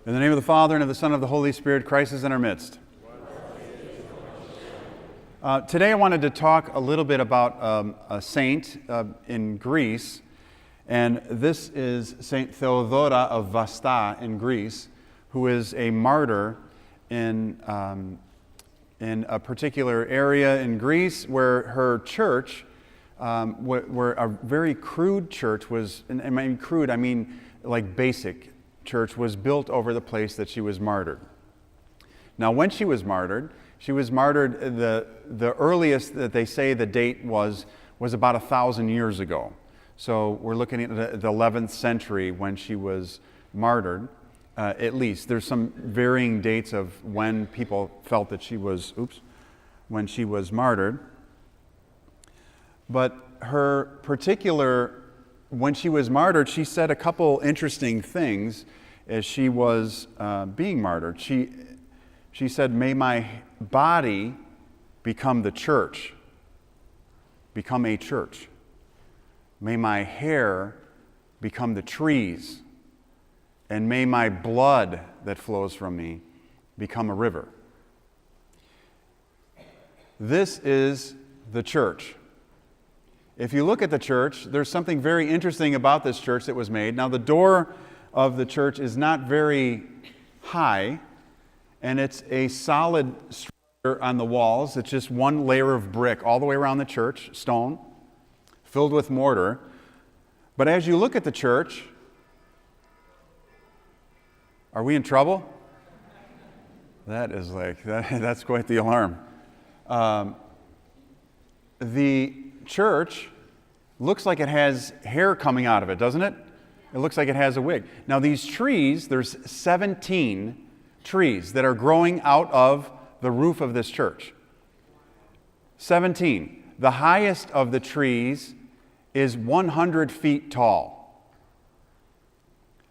In the name of the Father, and of the Son, and of the Holy Spirit, Christ is in our midst. Today I wanted to talk a little bit about a saint in Greece, and this is Saint Theodora of Vasta in Greece, who is a martyr in a particular area in Greece where her church, where a very crude church was, and I mean crude, I mean like basic church, was built over the place that she was martyred. Now, when she was martyred, the earliest that they say the date was about 1,000 years ago. So we're looking at the 11th century when she was martyred, at least. There's some varying dates of when people felt that she was, when she was martyred. But her particular, when she was martyred, she said a couple interesting things as she was being martyred. She said, "May my body become the church, become a church. May my hair become the trees, and may my blood that flows from me become a river." This is the church. If you look at the church, there's something very interesting about this church that was made. Now, the door of the church is not very high, and it's a solid structure on the walls. It's just one layer of brick all the way around the church, stone, filled with mortar. But as you look at the church, are we in trouble? That is that's quite the alarm. The church looks like it has hair coming out of it, doesn't it? It looks like it has a wig. Now, these trees, there's 17 trees that are growing out of the roof of this church. 17. The highest of the trees is 100 feet tall.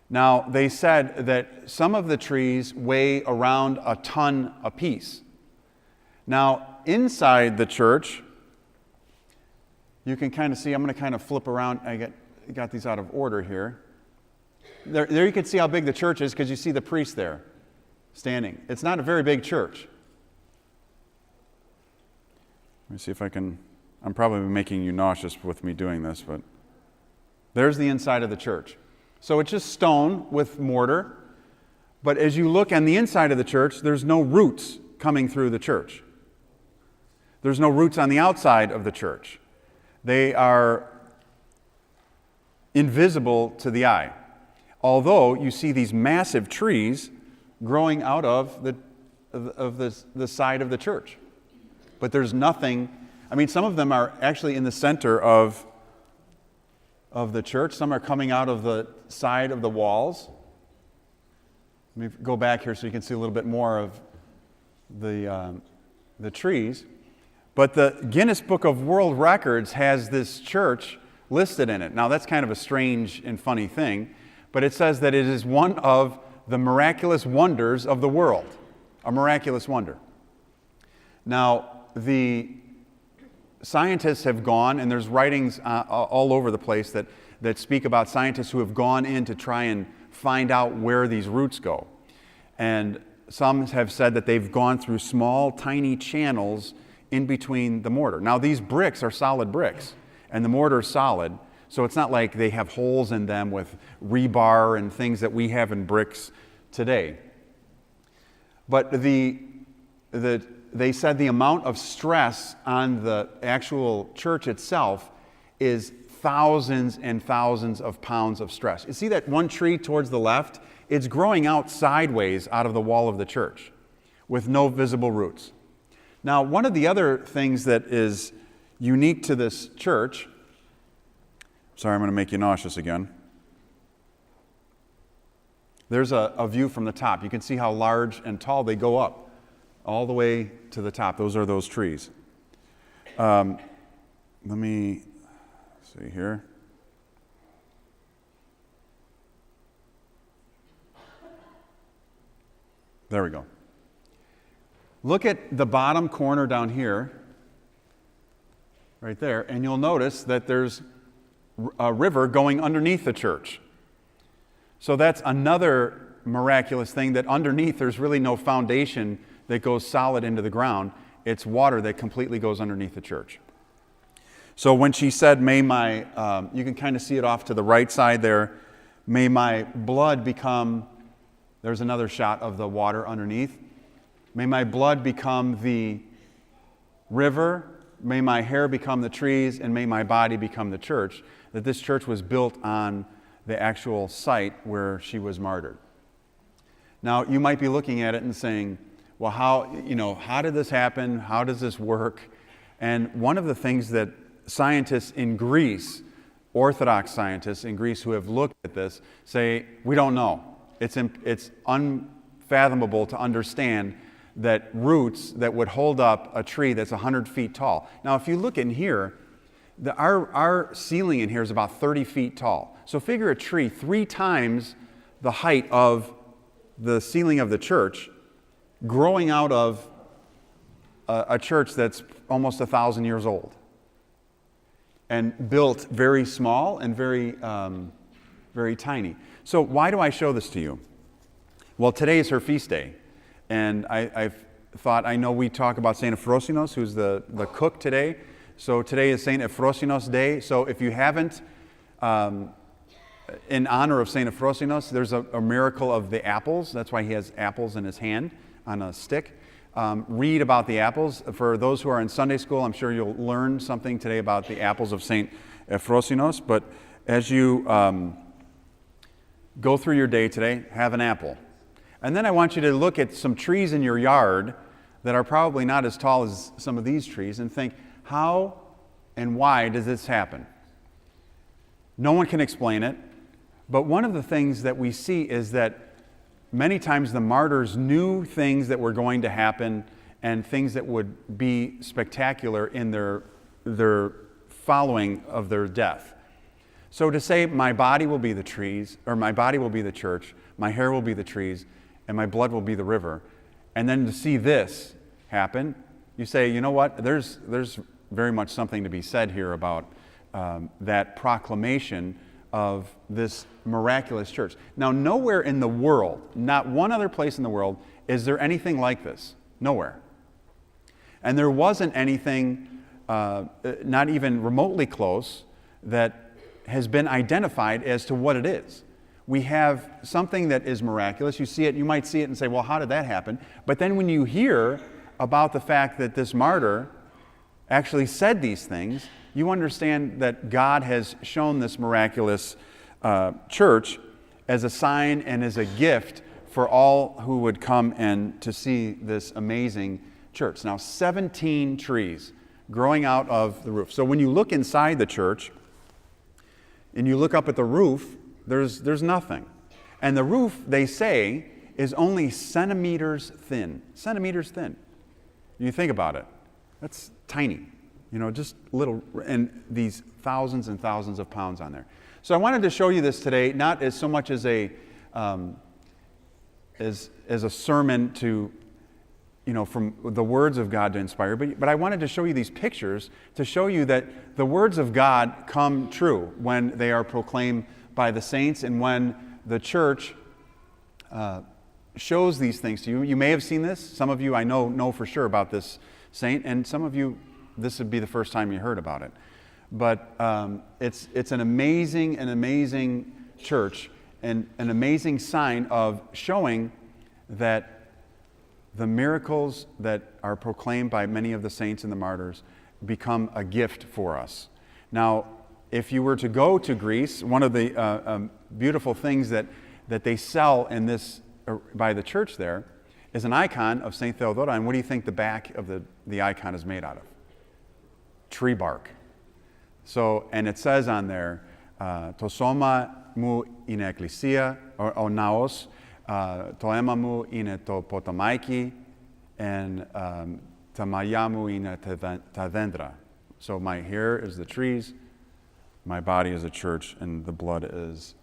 Now, they said that some of the trees weigh around a ton apiece. Now, inside the church, you can kind of see, I'm going to kind of flip around. I got these out of order here. There you can see how big the church is because you see the priest there standing. It's not a very big church. Let me see if I can, I'm probably making you nauseous with me doing this, but there's the inside of the church. So it's just stone with mortar, but as you look on the inside of the church, there's no roots coming through the church. There's no roots on the outside of the church. They are invisible to the eye. Although you see these massive trees growing out of the side of the church. But there's nothing, I mean, some of them are actually in the center of the church. Some are coming out of the side of the walls. Let me go back here so you can see a little bit more of the trees. But the Guinness Book of World Records has this church listed in it. Now, that's kind of a strange and funny thing, but it says that it is one of the miraculous wonders of the world. A miraculous wonder. Now, the scientists have gone, and there's writings all over the place that speak about scientists who have gone in to try and find out where these roots go. And some have said that they've gone through small, tiny channels in between the mortar. Now, these bricks are solid bricks, and the mortar is solid, so it's not like they have holes in them with rebar and things that we have in bricks today. But they said the amount of stress on the actual church itself is thousands and thousands of pounds of stress. You see that one tree towards the left? It's growing out sideways out of the wall of the church with no visible roots. Now, one of the other things that is unique to this church, sorry, I'm going to make you nauseous again. There's a view from the top. You can see how large and tall they go up, all the way to the top. Those are those trees. Let me see here. There we go. Look at the bottom corner down here, right there, and you'll notice that there's a river going underneath the church. So that's another miraculous thing that underneath there's really no foundation that goes solid into the ground. It's water that completely goes underneath the church. So when she said, may my, you can kind of see it off to the right side there, may my blood become, there's another shot of the water underneath. May my blood become the river, may my hair become the trees, and may my body become the church. That this church was built on the actual site where she was martyred. Now, you might be looking at it and saying, well, how did this happen? How does this work? And one of the things that scientists in Greece, Orthodox scientists in Greece who have looked at this, say, we don't know. It's unfathomable to understand that roots that would hold up a tree that's 100 feet tall. Now, if you look in here, our ceiling in here is about 30 feet tall. So figure a tree 3 times the height of the ceiling of the church growing out of a church that's almost 1,000 years old and built very small and very, very tiny. So why do I show this to you? Well, today is her feast day. And I thought, I know we talk about St. Euphrosinos, who's the cook today. So today is St. Euphrosinos Day. So if you haven't, in honor of St. Euphrosinos, there's a miracle of the apples. That's why he has apples in his hand on a stick. Read about the apples. For those who are in Sunday school, I'm sure you'll learn something today about the apples of St. Euphrosinos. But as you go through your day today, have an apple. And then I want you to look at some trees in your yard that are probably not as tall as some of these trees and think, how and why does this happen? No one can explain it, but one of the things that we see is that many times the martyrs knew things that were going to happen and things that would be spectacular in their following of their death. So to say, my body will be the trees, or my body will be the church, my hair will be the trees, and my blood will be the river. And then to see this happen, you say, you know what, there's very much something to be said here about that proclamation of this miraculous church. Now, nowhere in the world, not one other place in the world, is there anything like this. Nowhere. And there wasn't anything, not even remotely close, that has been identified as to what it is. We have something that is miraculous. You see it, you might see it and say, well, how did that happen? But then when you hear about the fact that this martyr actually said these things, you understand that God has shown this miraculous church as a sign and as a gift for all who would come and to see this amazing church. Now, 17 trees growing out of the roof. So when you look inside the church and you look up at the roof, there's nothing. And the roof, they say, is only centimeters thin. Centimeters thin. You think about it. That's tiny. Just little, and these thousands and thousands of pounds on there. So I wanted to show you this today, not as so much as a sermon to, from the words of God to inspire, but I wanted to show you these pictures to show you that the words of God come true when they are proclaimed by the saints and when the church shows these things to you. You may have seen this. Some of you I know for sure about this saint, and some of you, this would be the first time you heard about it. But it's an amazing church and an amazing sign of showing that the miracles that are proclaimed by many of the saints and the martyrs become a gift for us. Now, if you were to go to Greece, one of the beautiful things that they sell in this by the church there is an icon of St. Theodora. And what do you think the back of the icon is made out of? Tree bark. So, and it says on there, to soma mu in ecclesia, or naos, to ema mu in to potomaiki, and tamayamu in tadendra. So my hair is the trees, my body is a church, and the blood is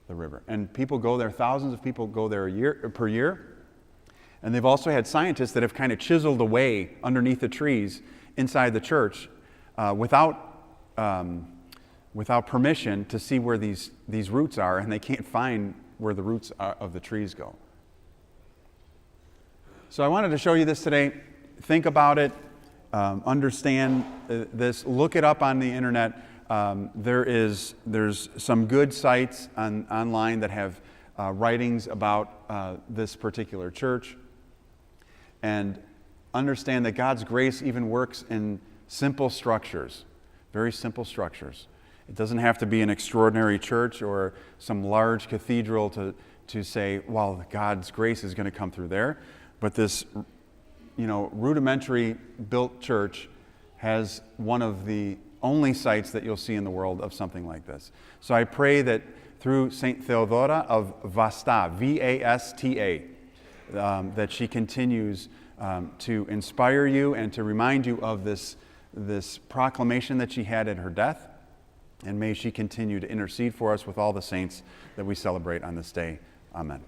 the river. And people go there, thousands of people go there per year. And they've also had scientists that have kind of chiseled away underneath the trees inside the church without permission to see where these roots are, and they can't find where the roots of the trees go. So I wanted to show you this today. Think about it. Understand this. Look it up on the internet. There's some good sites online that have writings about this particular church. And understand that God's grace even works in simple structures, very simple structures. It doesn't have to be an extraordinary church or some large cathedral to say, well, God's grace is going to come through there. But this, rudimentary built church has one of the only sites that you'll see in the world of something like this. So I pray that through St. Theodora of Vasta, V-A-S-T-A, that she continues to inspire you and to remind you of this proclamation that she had at her death. And may she continue to intercede for us with all the saints that we celebrate on this day. Amen.